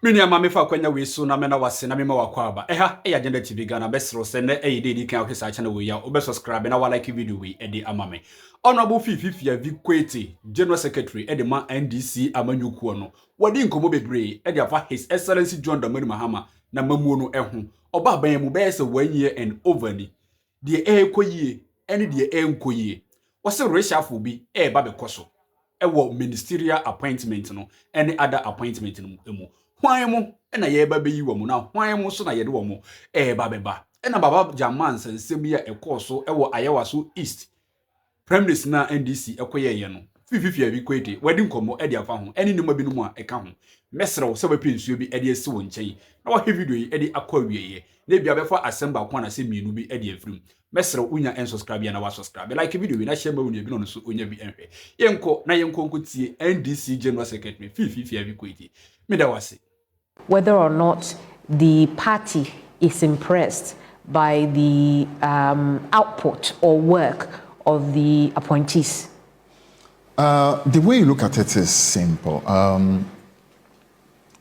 Mini amame fa kwanya we so na me na wase na me ma wakwaba. Eha agenda TV Ghana besro se na dey kan okisa channel we ya obe subscribe na wa like video we e amame. Honorable Fiifi Kwetey, General Secretary e ma NDC amanyukuo no. Wadi nkomo bebre e afa His Excellency Dramani Mahama na mamuo no ho. Oba ban mu be se 1 year and over ni. De ekoyie ene de enkoyie. Wose reshuffle bi e ba bekoso. E wo ministerial appointment no any other appointment no mu. Hwan mu na ye ba beyi wo mu na hwan mu so na ye de wo mu ba beba na baba jaman sansem ya ekoso wo Ayawaso East Prime Minister na NDC ekoye ye no Fiifi Kwetey wadi nkomo e de afa ho eni nima binum a eka ho mesrew se ba pensuo bi e de esi wo nchen na wa he video yi e de akwa wieye na bia befa asemba kwa na se mienu bi e de afrim mesrew unya unsubscribe ya na wa subscribe like video na share ma wonu bi no so onya bi enhwe yenko na yenko nkotie NDC General Secretary Fiifi Kwetey medawase. Whether or not the party is impressed by the output or work of the appointees? The way you look at it is simple.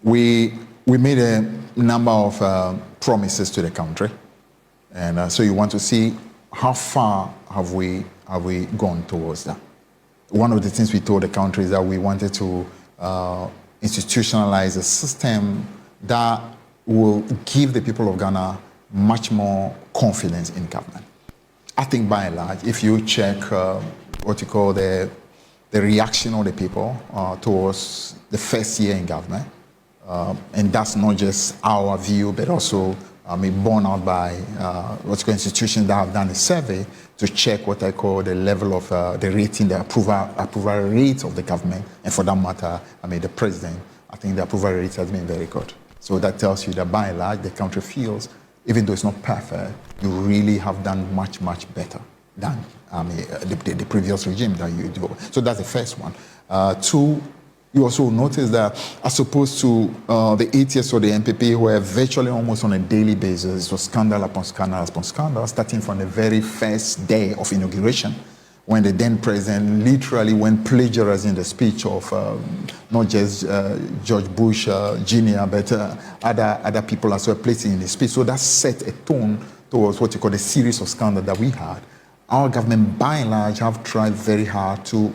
We made a number of promises to the country, and so you want to see how far have we gone towards that. One of the things we told the country is that we wanted to institutionalize a system that will give the people of Ghana much more confidence in government. I think by and large, if you check what you call the reaction of the people towards the first year in government, and that's not just our view, but also borne out by what's called institutions that have done a survey to check what I call the level of the rating, the approval rate of the government, and for that matter, the president. I think the approval rate has been very good. So that tells you that by and large, the country feels, even though it's not perfect, you really have done much, much better than the previous regime that you do. So that's the first one. Two, you also notice that as opposed to the 8 years of the MPP, where virtually almost on a daily basis, it was scandal upon scandal upon scandal, starting from the very first day of inauguration, when the then president literally went plagiarizing the speech of not just George Bush Jr., but other people as well placing in the speech. So that set a tone towards what you call the series of scandals that we had. Our government, by and large, have tried very hard to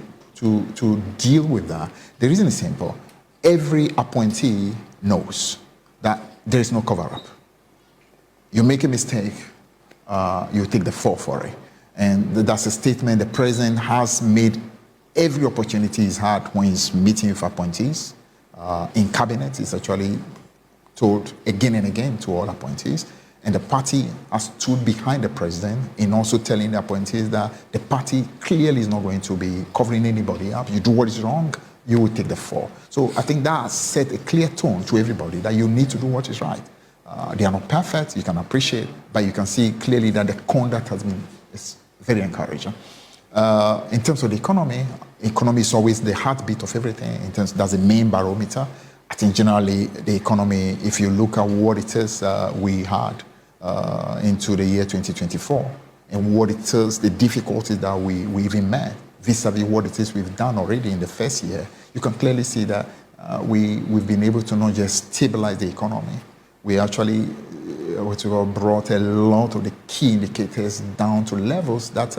deal with that. The reason is simple. Every appointee knows that there is no cover-up. You make a mistake, you take the fall for it. And that's a statement the president has made every opportunity he's had when he's meeting with appointees. In cabinet, he's actually told again and again to all appointees. And the party has stood behind the president in also telling the appointees that the party clearly is not going to be covering anybody up. You do what is wrong, you will take the fall. So I think that has set a clear tone to everybody that you need to do what is right. They are not perfect, you can appreciate, but you can see clearly that the conduct has been very encouraging. In terms of the economy is always the heartbeat of everything. That's the main barometer. I think generally the economy, if you look at what it is we had into the year 2024 and what it is, the difficulties that we even met vis-a-vis what it is we've done already in the first year, you can clearly see that we've been able to not just stabilize the economy, we actually brought a lot of the key indicators down to levels that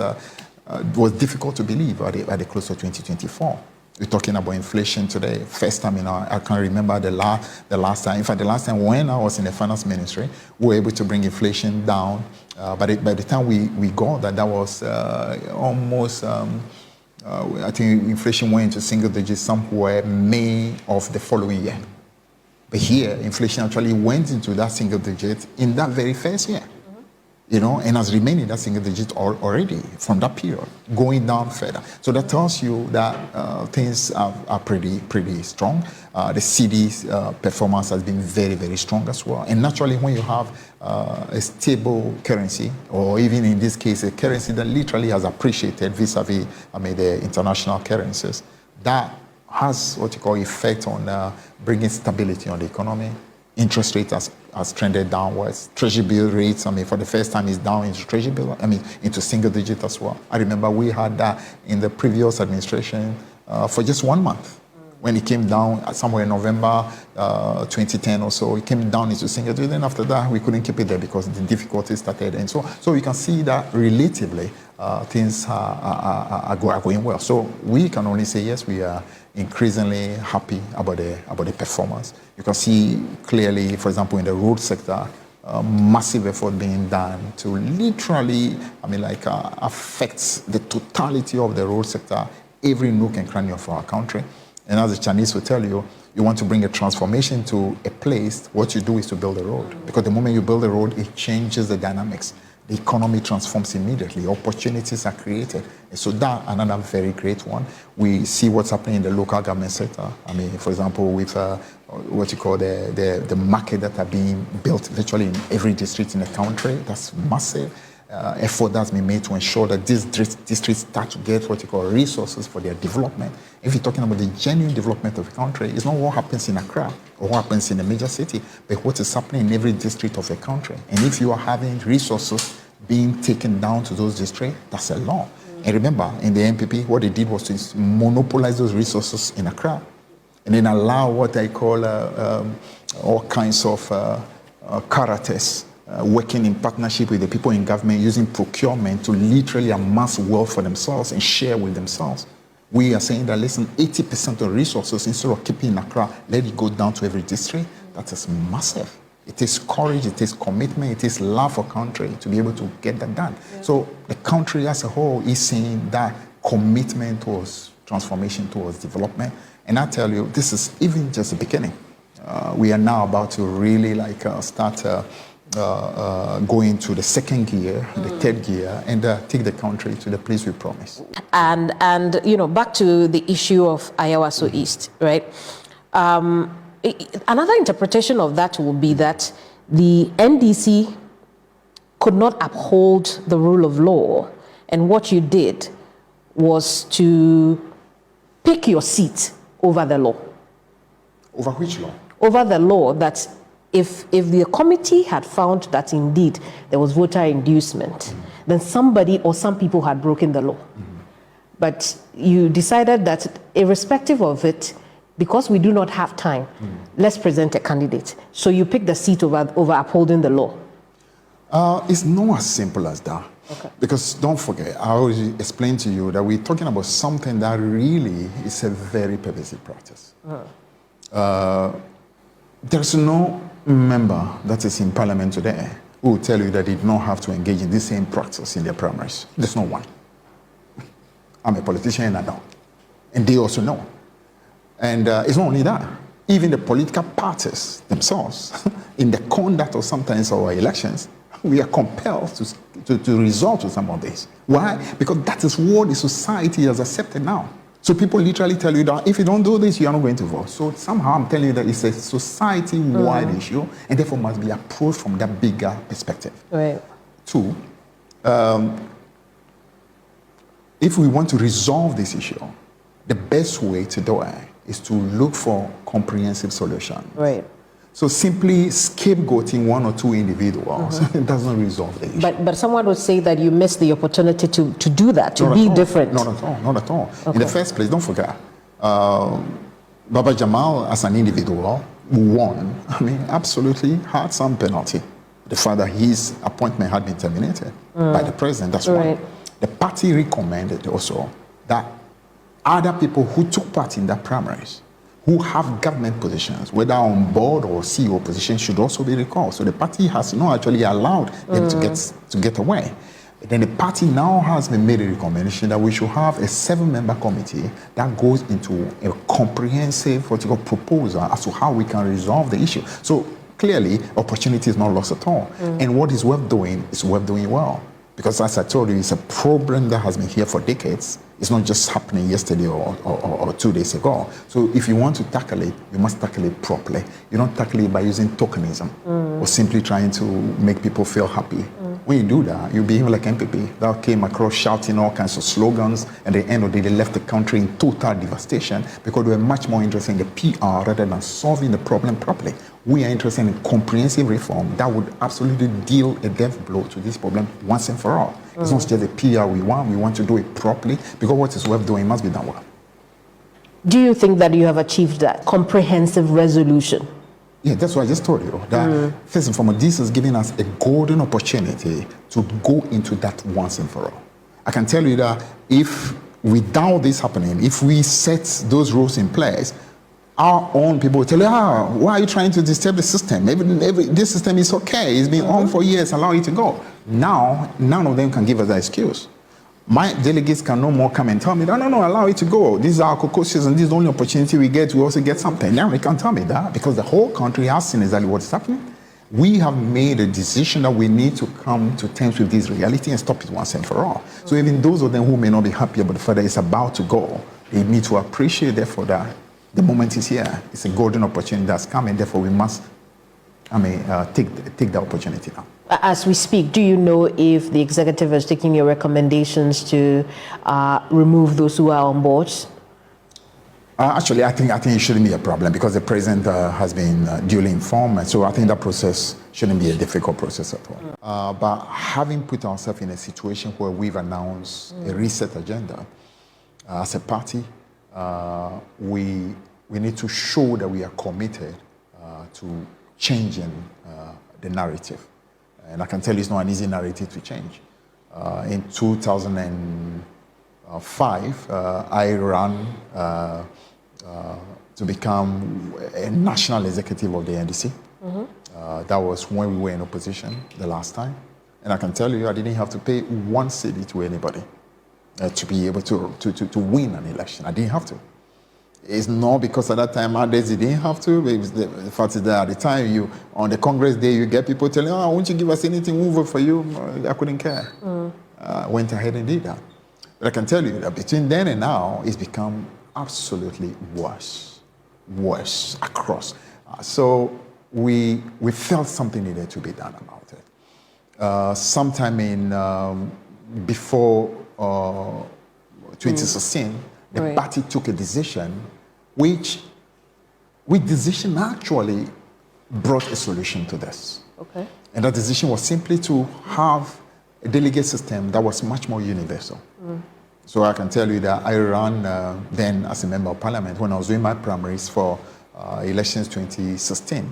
was difficult to believe at the close of 2024. We're talking about inflation today. First time, I can't remember the last time. In fact, the last time when I was in the finance ministry, we were able to bring inflation down. By the time we got that was almost, I think inflation went into single digits somewhere May of the following year. But here, inflation actually went into that single digit in that very first year, and has remained in that single digit already from that period, going down further. So that tells you that things are pretty strong. The CD's performance has been very, very strong as well. And naturally, when you have a stable currency, or even in this case, a currency that literally has appreciated vis-a-vis, the international currencies, that has what you call effect on bringing stability on the economy. Interest rate has trended downwards. Treasury bill rates, for the first time is down into treasury bill, into single digit as well. I remember we had that in the previous administration for just 1 month. When it came down somewhere in November 2010 or so, it came down into single digit. Then after that, we couldn't keep it there because the difficulties started. And so you can see that relatively things are going well. So we can only say, yes, we are increasingly happy about the performance. You can see clearly, for example, in the road sector, massive effort being done to literally, affect the totality of the road sector, every nook and cranny of our country. And as the Chinese will tell you, you want to bring a transformation to a place, what you do is to build a road. Because the moment you build a road, it changes the dynamics. The economy transforms immediately. Opportunities are created. And so that, another very great one. We see what's happening in the local government sector. For example, with what you call the market that are being built virtually in every district in the country. That's massive. Effort that's been made to ensure that these districts start to get what you call resources for their development. If you're talking about the genuine development of the country, it's not what happens in Accra or what happens in a major city, but what is happening in every district of the country. And if you are having resources being taken down to those districts, that's a law. And remember, in the NPP, what they did was to monopolize those resources in Accra and then allow what I call all kinds of characters working in partnership with the people in government, using procurement to literally amass wealth for themselves and share with themselves. We are saying that, listen, 80% of resources, instead of keeping in Accra, let it go down to every district. That is massive. It is courage, it is commitment, it is love for country to be able to get that done. Yeah. So the country as a whole is seeing that commitment towards transformation, towards development. And I tell you, this is even just the beginning. We are now about to really start going to the second gear, the third gear, and take the country to the place we promised. And back to the issue of Ayawaso East, right? Another interpretation of that will be that the NDC could not uphold the rule of law, and what you did was to pick your seat over the law. Over which law? Over the law that if the committee had found that indeed there was voter inducement, then somebody or some people had broken the law. But you decided that irrespective of it, because we do not have time, let's present a candidate. So you pick the seat over upholding the law. It's not as simple as that. Okay. Because don't forget, I always explained to you that we're talking about something that really is a very pervasive practice. There's no member that is in parliament today who will tell you that they do not have to engage in this same practice in their primaries. There's no one. I'm a politician and I know. And they also know. And it's not only that. Even the political parties themselves, in the conduct of sometimes our elections, we are compelled to resort to some of this. Why? Because that is what the society has accepted now. So people literally tell you that if you don't do this, you are not going to vote. So somehow I'm telling you that it's a society-wide issue and therefore must be approached from that bigger perspective. Right. Two, if we want to resolve this issue, the best way to do it is to look for comprehensive solution. Right. So simply scapegoating one or two individuals it doesn't resolve the issue. But someone would say that you missed the opportunity to do that, to be different. Not at all, not at all. Okay. In the first place, don't forget, Baba Jamal as an individual won, absolutely had some penalty. The fact that his appointment had been terminated by the president, that's right. One. The party recommended also that other people who took part in that primaries, who have government positions, whether on board or CEO positions, should also be recalled. So the party has not actually allowed them to get away. Then the party now has been made a recommendation that we should have a 7-member committee that goes into a comprehensive proposal as to how we can resolve the issue. So clearly, opportunity is not lost at all. And what is worth doing is worth doing well. Because as I told you, it's a problem that has been here for decades. It's not just happening yesterday or 2 days ago. So if you want to tackle it, you must tackle it properly. You don't tackle it by using tokenism or simply trying to make people feel happy. When you do that, you behave like MPP that came across shouting all kinds of slogans, and at the end of the day, they left the country in total devastation because they were much more interested in the PR rather than solving the problem properly. We are interested in comprehensive reform that would absolutely deal a death blow to this problem once and for all. It's not just the PR we want to do it properly, because what is worth doing must be done well. Do you think that you have achieved that comprehensive resolution? Yeah, that's what I just told you. That first and foremost, this is giving us a golden opportunity to go into that once and for all. I can tell you that if without this happening, if we set those rules in place, our own people will tell you, why are you trying to disturb the system? This system is okay. It's been on for years, allow it to go. Now, none of them can give us that excuse. My delegates can no more come and tell me, no, allow it to go. This is our cocoa season. This is the only opportunity we get. We also get something. Now they can't tell me that because the whole country has seen exactly what's happening. We have made a decision that we need to come to terms with this reality and stop it once and for all. So even those of them who may not be happy about the fact that it's about to go, they need to appreciate, therefore, that the moment is here. It's a golden opportunity that's coming. Therefore, we must, take the opportunity now. As we speak, do you know if the executive has taken your recommendations to remove those who are on boards? Actually, I think it shouldn't be a problem because the president has been duly informed, and so I think that process shouldn't be a difficult process at all. But having put ourselves in a situation where we've announced a reset agenda as a party, we need to show that we are committed to changing the narrative. And I can tell you it's not an easy narrative to change. In 2005, I ran to become a national executive of the NDC. That was when we were in opposition the last time. And I can tell you I didn't have to pay one cedi to anybody to be able to win an election. I didn't have to. It's not because at that time others didn't have to. The fact is that at the time, on the Congress Day, you get people telling, won't you give us anything, we'll vote for you. I couldn't care. Went ahead and did that. But I can tell you that between then and now, it's become absolutely worse across. So we felt something needed to be done about it. Sometime in before 2016, the party took a decision which decision actually brought a solution to this. Okay. And that decision was simply to have a delegate system that was much more universal. So I can tell you that I ran then as a member of parliament when I was doing my primaries for elections 2016.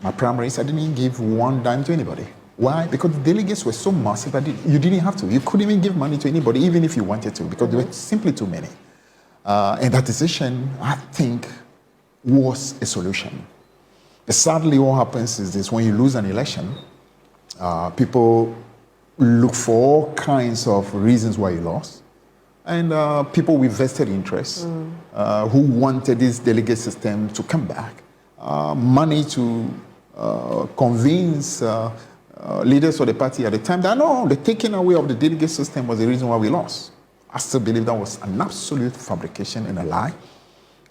My primaries, I didn't give one dime to anybody. Why? Because the delegates were so massive that you didn't have to. You couldn't even give money to anybody, even if you wanted to, because there were simply too many. And that decision, I think, was a solution. But sadly, what happens is this: when you lose an election, people look for all kinds of reasons why you lost. And people with vested interests who wanted this delegate system to come back, money to convince leaders of the party at the time that no, the taking away of the delegate system was the reason why we lost. I still believe that was an absolute fabrication and a lie.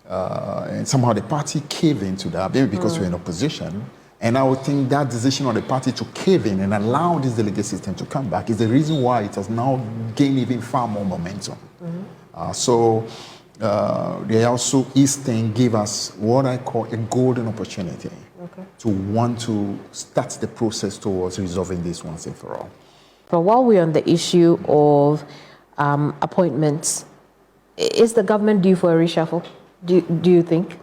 And somehow the party caved into that, maybe because we're in opposition. And I would think that decision of the party to cave in and allow this delegate system to come back is the reason why it has now gained even far more momentum. So the also East thing gave us what I call a golden opportunity to want to start the process towards resolving this once and for all. But while we're on the issue of appointments, is the government due for a reshuffle? Do you think?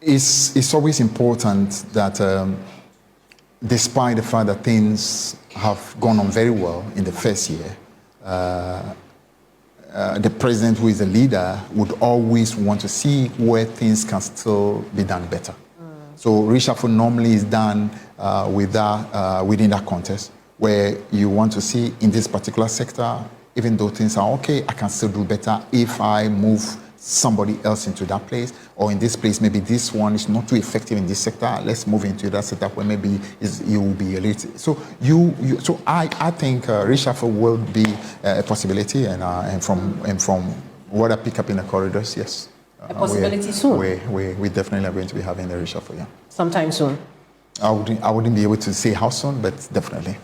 It's always important that despite the fact that things have gone on very well in the first year, the president, who is a leader, would always want to see where things can still be done better. So reshuffle normally is done within that context, where you want to see in this particular sector, even though things are okay, I can still do better if I move somebody else into that place, or in this place, maybe this one is not too effective in this sector. Let's move into that sector where maybe you will be a little. So I think reshuffle will be a possibility, and from what I pick up in the corridors, yes, a possibility soon. We definitely are going to be having a reshuffle. Yeah, sometime soon. I wouldn't be able to say how soon, but definitely.